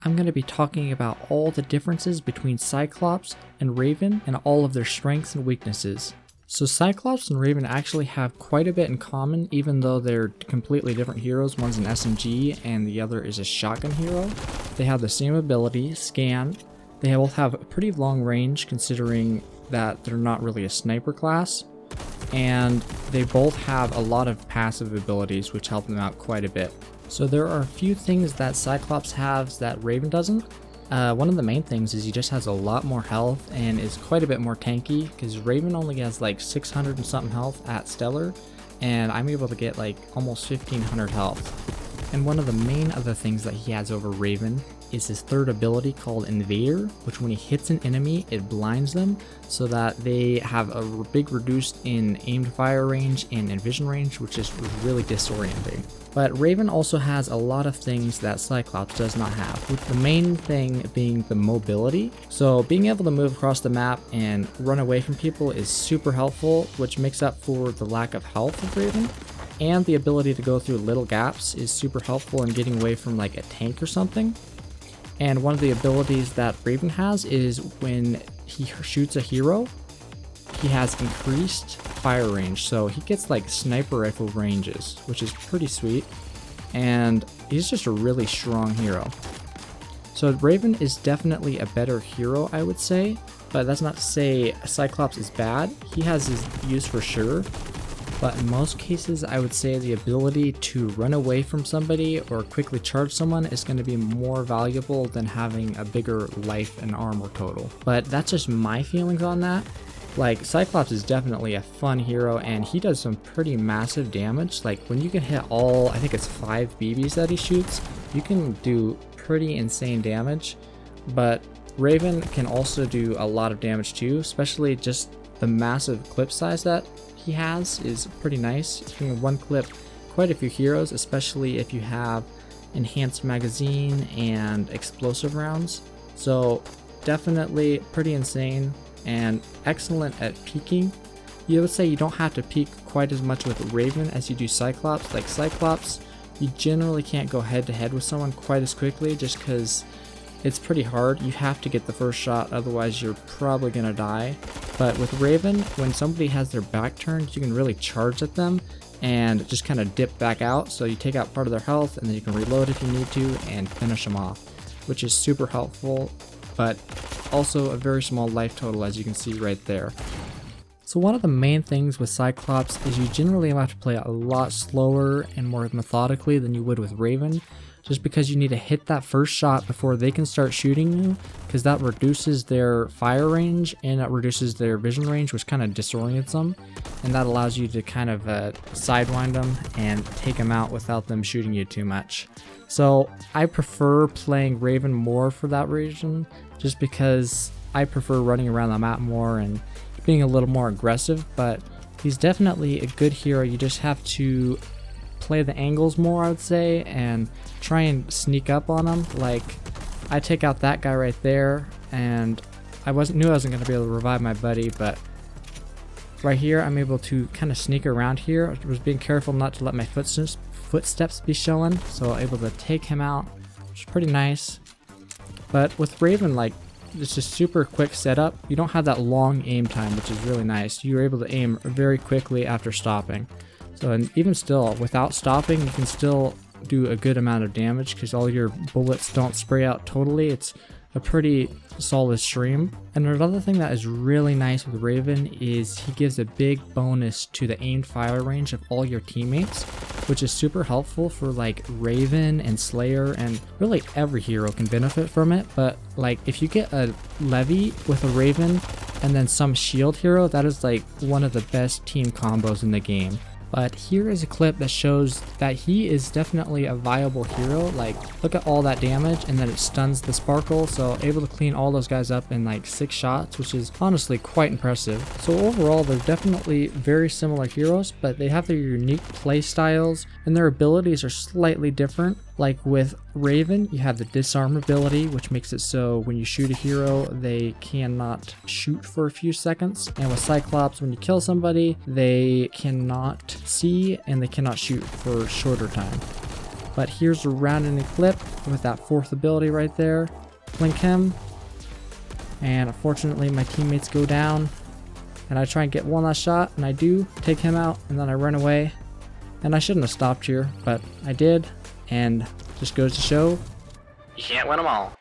I'm going to be talking about all the differences between Cyclops and Raven and all of their strengths and weaknesses. So Cyclops and Raven actually have quite a bit in common, even though they're completely different heroes. One's an SMG and the other is a shotgun hero. They have the same ability, Scan. They both have a pretty long range considering that they're not really a sniper class. And they both have a lot of passive abilities which help them out quite a bit. So there are a few things that Cyclops has that Raven doesn't. One of the main things is he just has a lot more health and is quite a bit more tanky, because Raven only has like 600 and something health at Stellar, and I'm able to get like almost 1500 health. And one of the main other things that he has over Raven is his third ability called Invader, which when he hits an enemy, it blinds them so that they have a big reduced in aimed fire range and in vision range, which is really disorienting. But Raven also has a lot of things that Cyclops does not have, with the main thing being the mobility. So being able to move across the map and run away from people is super helpful, which makes up for the lack of health of Raven. And the ability to go through little gaps is super helpful in getting away from like a tank or something. And one of the abilities that Raven has is when he shoots a hero, he has increased fire range. So he gets like sniper rifle ranges, which is pretty sweet. And he's just a really strong hero. So Raven is definitely a better hero, I would say. But that's not to say Cyclops is bad. He has his use for sure. But in most cases, I would say the ability to run away from somebody or quickly charge someone is going to be more valuable than having a bigger life and armor total. But that's just my feelings on that. Like, Cyclops is definitely a fun hero, and he does some pretty massive damage. Like, when you can hit all, I think it's 5 BBs that he shoots, you can do pretty insane damage. But Raven can also do a lot of damage too, especially just the massive clip size that he has is pretty nice. You can one clip quite a few heroes, especially if you have enhanced magazine and explosive rounds. So definitely pretty insane and excellent at peeking. You would say you don't have to peek quite as much with Raven as you do Cyclops. Like Cyclops, you generally can't go head to head with someone quite as quickly just because it's pretty hard. You have to get the first shot, otherwise you're probably gonna die. But with Raven, when somebody has their back turned, you can really charge at them and just kind of dip back out. So you take out part of their health and then you can reload if you need to and finish them off, which is super helpful, but also a very small life total, as you can see right there. So one of the main things with Cyclops is you generally have to play a lot slower and more methodically than you would with Raven, just because you need to hit that first shot before they can start shooting you, because that reduces their fire range and that reduces their vision range, which kind of disorients them, and that allows you to kind of sidewind them and take them out without them shooting you too much. So I prefer playing Raven more for that reason, just because I prefer running around the map more and being a little more aggressive. But he's definitely a good hero. You just have to play the angles more, I would say, and try and sneak up on them. Like, I take out that guy right there, and I knew I wasn't going to be able to revive my buddy, but right here I'm able to kind of sneak around here. I was being careful not to let my footsteps be showing, so able to take him out, which is pretty nice. But with Raven, like, it's just super quick setup. You don't have that long aim time, which is really nice. You're able to aim very quickly after stopping. So, and even still, without stopping, you can still do a good amount of damage because all your bullets don't spray out totally. It's a pretty solid stream. And another thing that is really nice with Raven is he gives a big bonus to the aimed fire range of all your teammates, which is super helpful for like Raven and Slayer, and really every hero can benefit from it. But like if you get a Levy with a Raven and then some shield hero, that is like one of the best team combos in the game. But here is a clip that shows that he is definitely a viable hero. Like, look at all that damage, and then it stuns the Sparkle, so able to clean all those guys up in like 6 shots, which is honestly quite impressive. So overall, they're definitely very similar heroes, but they have their unique play styles, and their abilities are slightly different. Like with Raven, you have the disarm ability, which makes it so when you shoot a hero, they cannot shoot for a few seconds. And with Cyclops, when you kill somebody, they cannot see and they cannot shoot for a shorter time. But here's a round in a clip with that 4th ability right there. Blink him. And unfortunately my teammates go down. And I try and get one last shot, and I do take him out, and then I run away. And I shouldn't have stopped here, but I did. And just goes to show, You can't win them all.